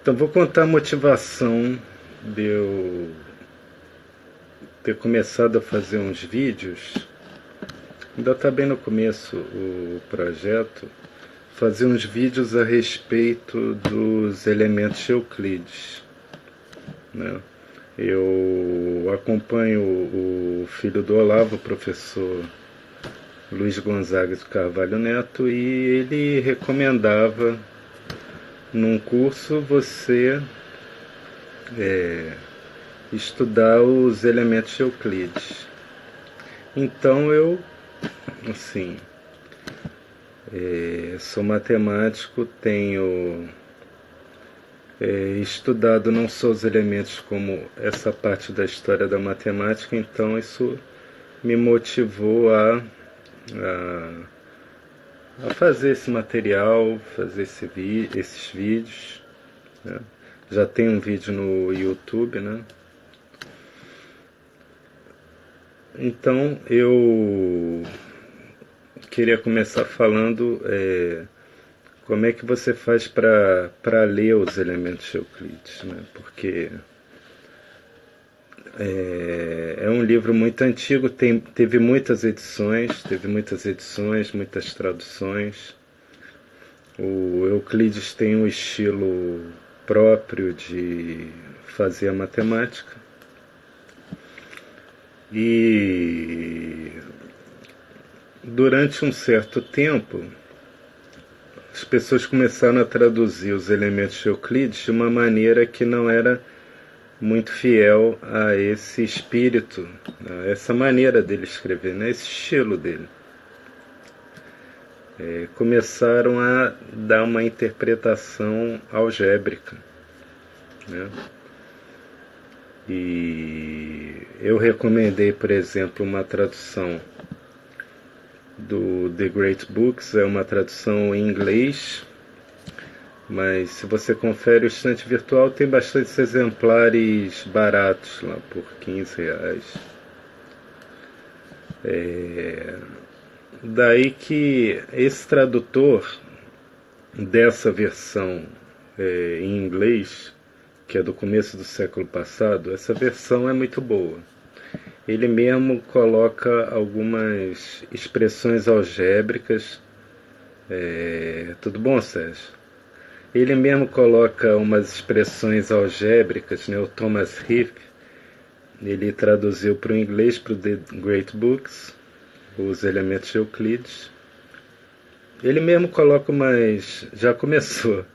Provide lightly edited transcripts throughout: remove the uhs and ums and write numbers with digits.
Então vou contar a motivação de eu ter começado a fazer uns vídeos. Ainda está bem no começo o projeto. Fazer uns vídeos a respeito dos elementos Euclides, né? Eu acompanho o filho do Olavo, o professor Luiz Gonzaga de Carvalho Neto, e ele recomendava num curso você estudar os elementos Euclides. Então eu, assim, sou matemático, tenho estudado não só os elementos como essa parte da história da matemática, então isso me motivou a fazer esse material, fazer esses vídeos, né? Já tem um vídeo no YouTube, né? Então eu queria começar falando como é que você faz para ler os elementos Euclides, né? Porque é um livro muito antigo, teve muitas edições, muitas traduções. O Euclides tem um estilo próprio de fazer a matemática. E durante um certo tempo, as pessoas começaram a traduzir os elementos de Euclides de uma maneira que não era muito fiel a esse espírito, a essa maneira dele escrever, né? Esse estilo dele. Começaram a dar uma interpretação algébrica, né? E eu recomendei, por exemplo, uma tradução do The Great Books, é uma tradução em inglês, mas se você confere o Estante Virtual tem bastantes exemplares baratos lá por R$ 15. Daí que esse tradutor dessa versão em inglês, que é do começo do século passado, essa versão é muito boa. Ele mesmo coloca algumas expressões algébricas. Tudo bom, Sérgio? Ele mesmo coloca umas expressões algébricas, né? O Thomas Heath, ele traduziu para o inglês, para o The Great Books, os elementos de Euclides. Ele mesmo coloca umas... Já começou.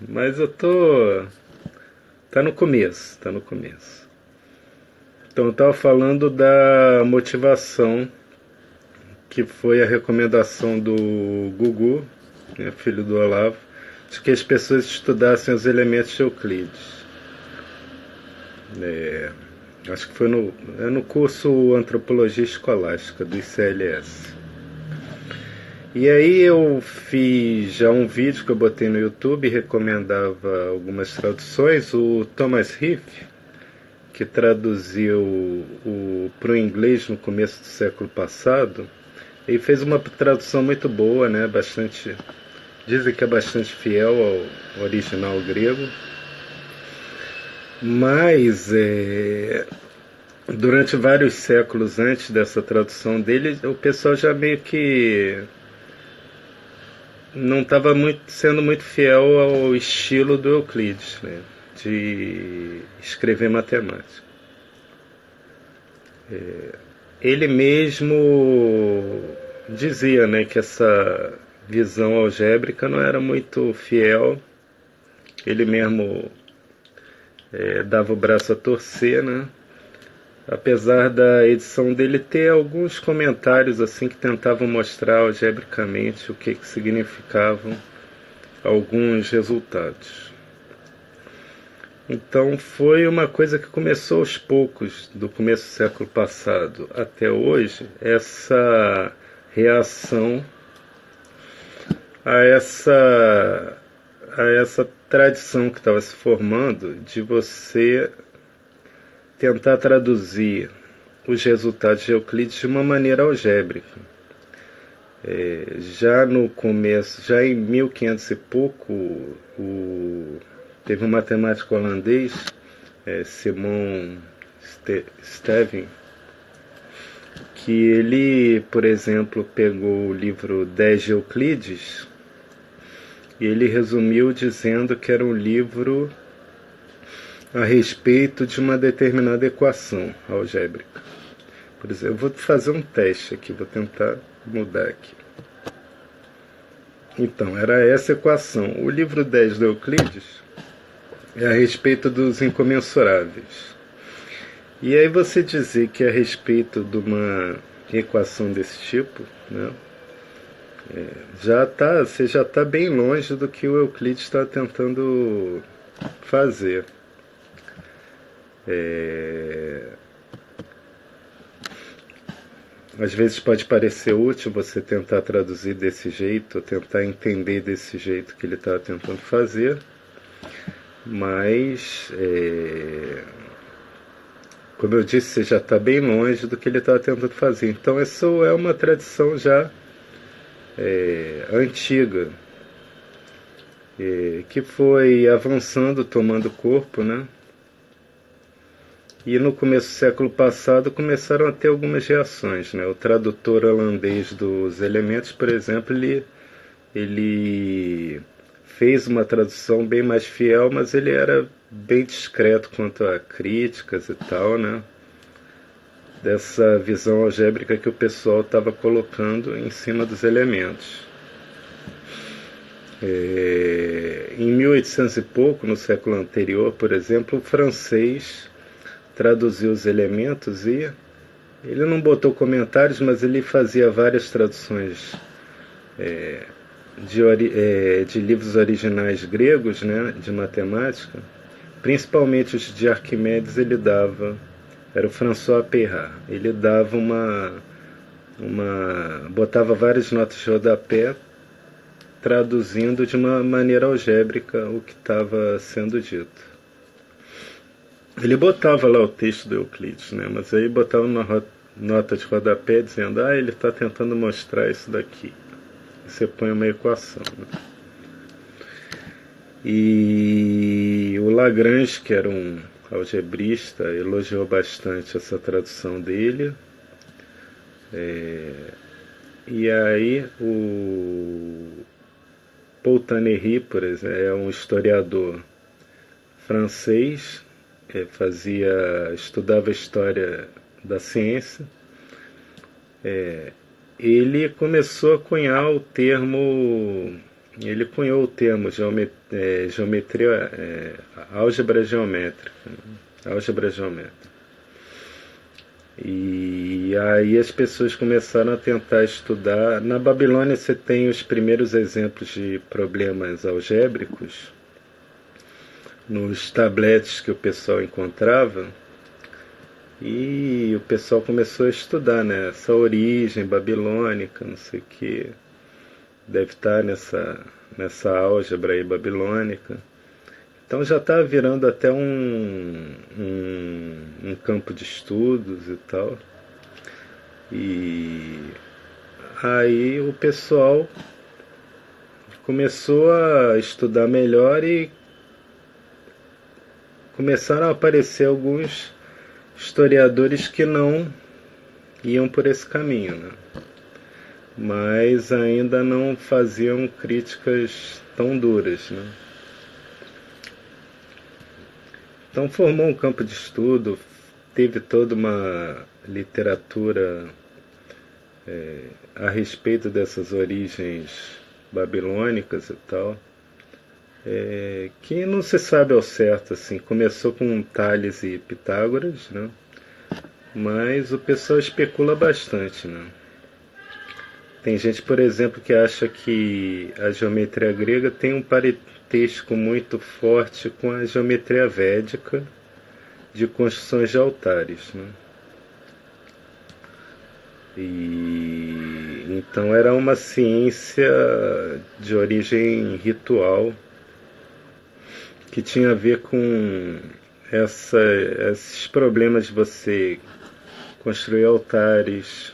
Mas eu tô... Tá no começo. Então eu estava falando da motivação, que foi a recomendação do Gugu, né, filho do Olavo, de que as pessoas estudassem os elementos de Euclides. Acho que foi no curso Antropologia Escolástica do ICLS. E aí eu fiz já um vídeo que eu botei no YouTube, recomendava algumas traduções. O Thomas Heath, que traduziu para o inglês no começo do século passado, ele fez uma tradução muito boa, né? Dizem que é bastante fiel ao original grego. Mas durante vários séculos antes dessa tradução dele, o pessoal já meio que não estava sendo muito fiel ao estilo do Euclides, né? De escrever matemática. Ele mesmo dizia, né, que essa visão algébrica não era muito fiel. Ele mesmo dava o braço a torcer, né? Apesar da edição dele ter alguns comentários assim que tentavam mostrar algebricamente o que significavam alguns resultados. Então foi uma coisa que começou aos poucos, do começo do século passado até hoje, essa reação a essa tradição que estava se formando de você tentar traduzir os resultados de Euclides de uma maneira algébrica. Já no começo, já em 1500 e pouco, teve um matemático holandês, Simon Stevin, que ele, por exemplo, pegou o livro 10 de Euclides e ele resumiu dizendo que era um livro a respeito de uma determinada equação algébrica. Por exemplo, eu vou fazer um teste aqui, vou tentar mudar aqui. Então, era essa equação. O livro 10 de Euclides é a respeito dos incomensuráveis. E aí você dizer que é a respeito de uma equação desse tipo, né, você já está bem longe do que o Euclides está tentando fazer. Às vezes pode parecer útil você tentar traduzir desse jeito, tentar entender desse jeito que ele está tentando fazer, mas, como eu disse, você já está bem longe do que ele está tentando fazer. Então, isso é uma tradição já antiga, que foi avançando, tomando corpo, né? E no começo do século passado começaram a ter algumas reações, né? O tradutor holandês dos Elementos, por exemplo, ele fez uma tradução bem mais fiel, mas ele era bem discreto quanto a críticas e tal, né? Dessa visão algébrica que o pessoal estava colocando em cima dos elementos. Em 1800 e pouco, no século anterior, por exemplo, o francês traduziu os elementos e ele não botou comentários, mas ele fazia várias traduções de livros originais gregos, né, de matemática, principalmente os de Arquimedes. Ele dava, era o François Perrat, ele dava botava várias notas de rodapé traduzindo de uma maneira algébrica o que estava sendo dito. Ele botava lá o texto do Euclides, né? Mas aí botava uma nota de rodapé dizendo, ele está tentando mostrar isso daqui. Você põe uma equação, né? E o Lagrange, que era um algebrista, elogiou bastante essa tradução dele. E aí o Paul Tannery, por exemplo, é um historiador francês, estudava história da ciência. Ele começou a cunhar o termo, ele cunhou o termo geometria, álgebra geométrica, álgebra geométrica. E aí as pessoas começaram a tentar estudar. Na Babilônia você tem os primeiros exemplos de problemas algébricos nos tabletes que o pessoal encontrava, e o pessoal começou a estudar, né, essa origem babilônica, não sei o que, deve estar nessa álgebra aí babilônica. Então já está virando até um campo de estudos e tal. E aí o pessoal começou a estudar melhor e começaram a aparecer alguns historiadores que não iam por esse caminho, né? Mas ainda não faziam críticas tão duras, né? Então formou um campo de estudo, teve toda uma literatura a respeito dessas origens babilônicas e tal, que não se sabe ao certo, assim. Começou com Tales e Pitágoras, né? Mas o pessoal especula bastante, né? Tem gente, por exemplo, que acha que a geometria grega tem um parentesco muito forte com a geometria védica de construções de altares, né? E então era uma ciência de origem ritual que tinha a ver com esses problemas de você construir altares,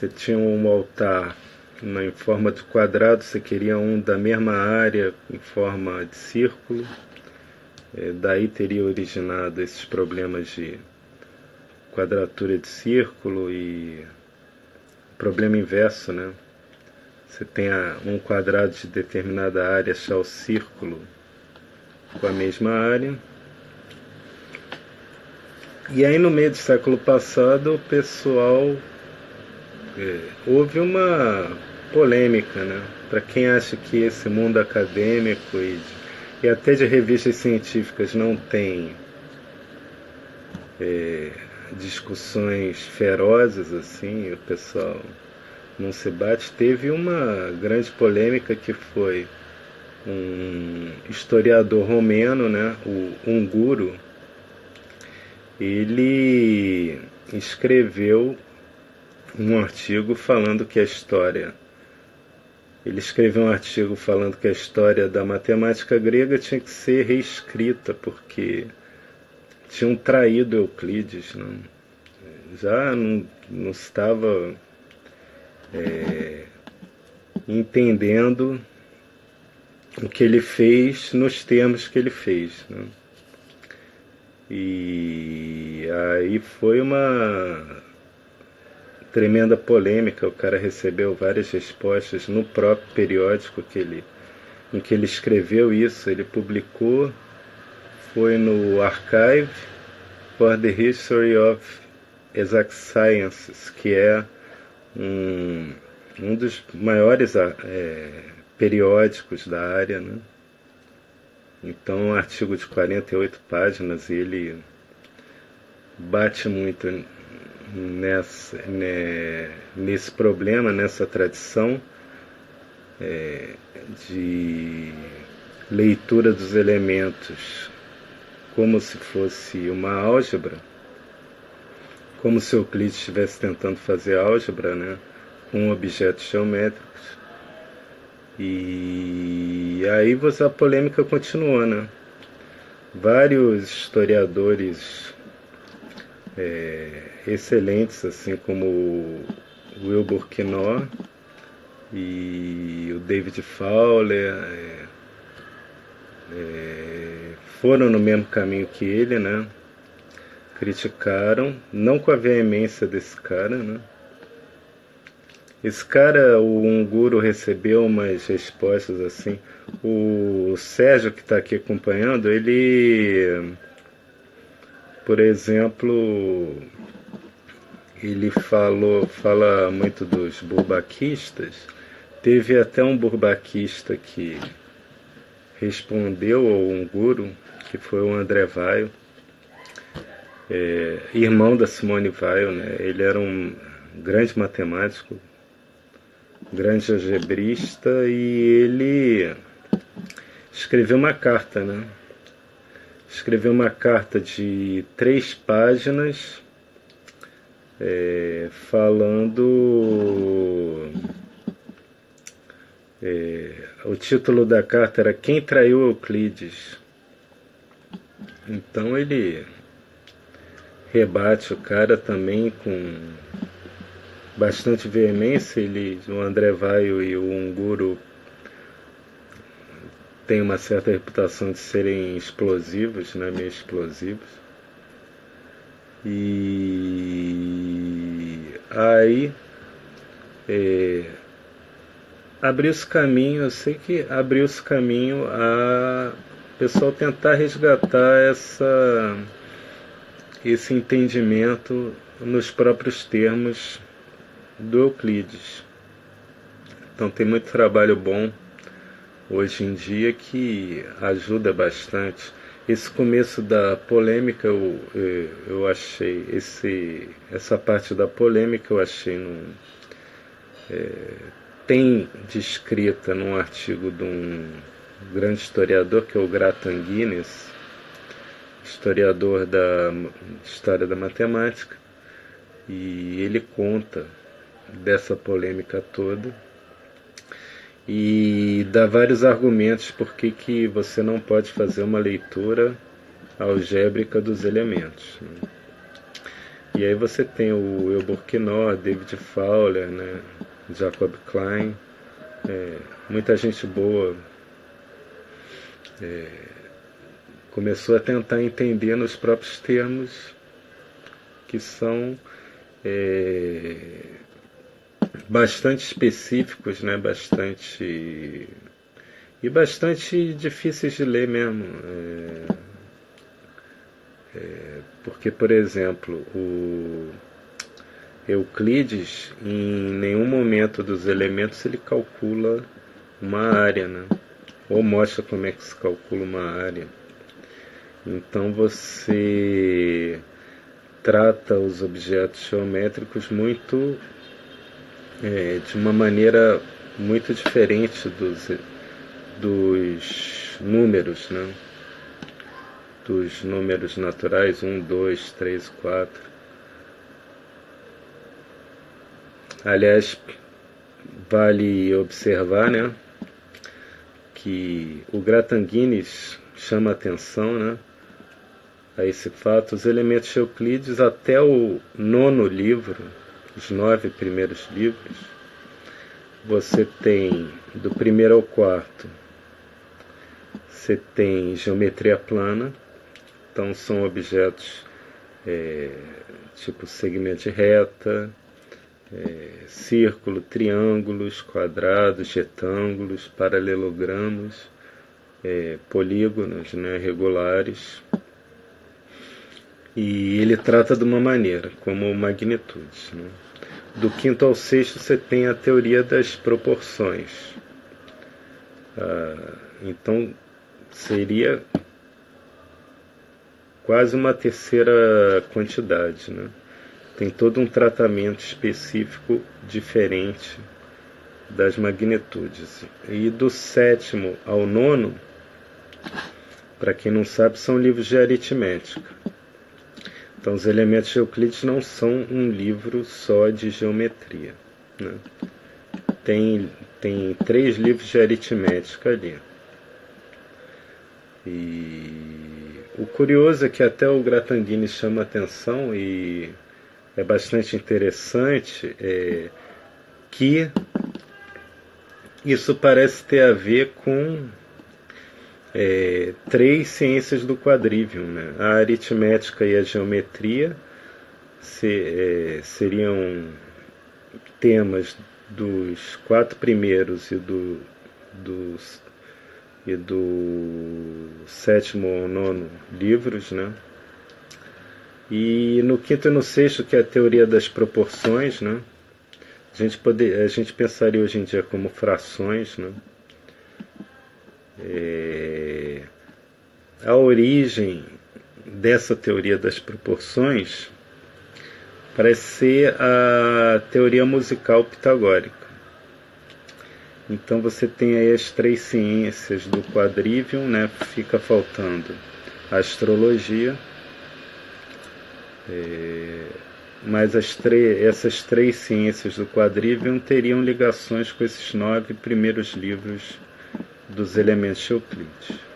Você tinha um altar em forma de quadrado, você queria um da mesma área em forma de círculo. Daí teria originado esses problemas de quadratura de círculo e problema inverso, né? Você tem um quadrado de determinada área achar o círculo com a mesma área. E aí no meio do século passado o pessoal houve uma polêmica, né? Para quem acha que esse mundo acadêmico e até de revistas científicas não tem discussões ferozes assim, o pessoal não se bate, teve uma grande polêmica que foi um historiador romeno, né, o Unguro. Ele escreveu um artigo falando que a história da matemática grega tinha que ser reescrita porque tinham traído Euclides, né? Já não estava entendendo o que ele fez nos termos que ele fez, né? E aí foi uma tremenda polêmica. O cara recebeu várias respostas no próprio periódico em que ele escreveu isso. Ele publicou, foi no Archive for the History of Exact Sciences, que é um dos maiores periódicos da área, né? Então, um artigo de 48 páginas, e ele bate muito nesse problema, nessa tradição de leitura dos elementos como se fosse uma álgebra, como se Euclides estivesse tentando fazer álgebra, né, com objetos geométricos. E aí a polêmica continuou, né? Vários historiadores excelentes, assim como o Wilbur Quinault e o David Fowler, foram no mesmo caminho que ele, né? Criticaram, não com a veemência desse cara, né? Esse cara, o Unguro, recebeu umas respostas assim. O Sérgio, que está aqui acompanhando, ele, por exemplo, ele fala muito dos burbaquistas. Teve até um burbaquista que respondeu ao Unguro, que foi o André Weil, irmão da Simone Weil, né? Ele era um grande matemático, grande algebrista, e ele escreveu uma carta, né? Escreveu uma carta de 3 páginas falando... o título da carta era Quem Traiu Euclides? Então ele rebate o cara também com bastante veemência. O André Weil e o Unguro têm uma certa reputação de serem explosivos, né, meio explosivos. E aí abriu-se caminho, eu sei que abriu-se caminho a o pessoal tentar resgatar esse entendimento nos próprios termos do Euclides. Então tem muito trabalho bom hoje em dia que ajuda bastante. Esse começo da polêmica eu achei, essa parte da polêmica eu achei tem descrita num artigo de um grande historiador que é o Gratan Guinness, historiador da história da matemática, e ele conta dessa polêmica toda e dá vários argumentos por que você não pode fazer uma leitura algébrica dos elementos. E aí você tem o Eubor Quinault, David Fowler, né, Jacob Klein, muita gente boa começou a tentar entender nos próprios termos que são bastante específicos, né, bastante difíceis de ler mesmo. Porque, por exemplo, o Euclides, em nenhum momento dos elementos ele calcula uma área, né? Ou mostra como é que se calcula uma área. Então você trata os objetos geométricos muito de uma maneira muito diferente dos números, né? Dos números naturais, 1, 2, 3, 4. Aliás, vale observar, né, que o Gratanguines chama atenção, né, a esse fato. Os elementos de Euclides, até o 9º livro, os 9 primeiros livros, você tem do 1º ao 4º, você tem geometria plana. Então são objetos tipo segmento de reta, círculo, triângulos, quadrados, retângulos, paralelogramos, polígonos, né, regulares. E ele trata de uma maneira, como magnitudes, né? Do 5º ao 6º você tem a teoria das proporções. Então seria quase uma terceira quantidade, né? Tem todo um tratamento específico diferente das magnitudes. E do 7º ao 9º, para quem não sabe, são livros de aritmética. Então os elementos de Euclides não são um livro só de geometria, né? Tem 3 livros de aritmética ali. E o curioso é que até o Gratanguines chama atenção, e é bastante interessante, que isso parece ter a ver com 3 ciências do quadrivium, né? A aritmética e a geometria seriam temas dos 4 primeiros e do 7º ao 9º livros, né? E no 5º e no 6º, que é a teoria das proporções, né? A gente pensaria hoje em dia como frações, né? A origem dessa teoria das proporções parece ser a teoria musical pitagórica. Então você tem aí as 3 ciências do quadrivium, né? Fica faltando a astrologia, mas essas 3 ciências do quadrivium teriam ligações com esses 9 primeiros livros dos elementos de Euclides.